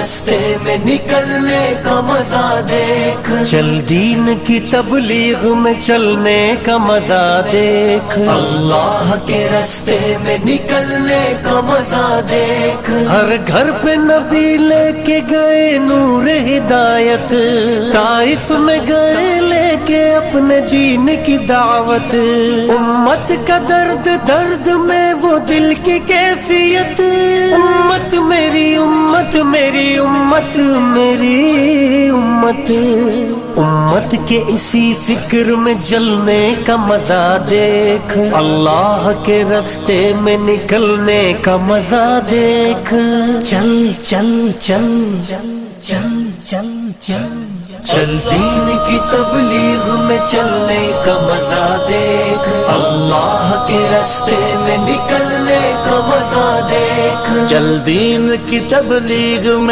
رستے میں نکلنے کا مزہ دیکھ، چل دین کی تبلیغ میں چلنے کا مزہ دیکھ، اللہ کے رستے میں نکلنے کا مزہ دیکھ، ہر گھر پہ نبی لے کے گئے نور ہدایت، طائف میں گئے لے کے اپنے دین کی دعوت، امت کا درد درد میں وہ دل کی کیفیت، امت میری امت میری امت میری امت، امت کے اسی فکر میں جلنے کا مزہ دیکھ، اللہ کے رستے میں نکلنے کا مزہ دیکھ، چل چل چل چل چل چل چل چل دین کی تبلیغ میں چلنے کا مزہ دیکھ، اللہ کے رستے میں نکلنے کا مزہ دیکھ، چل دین کی تبلیغ میں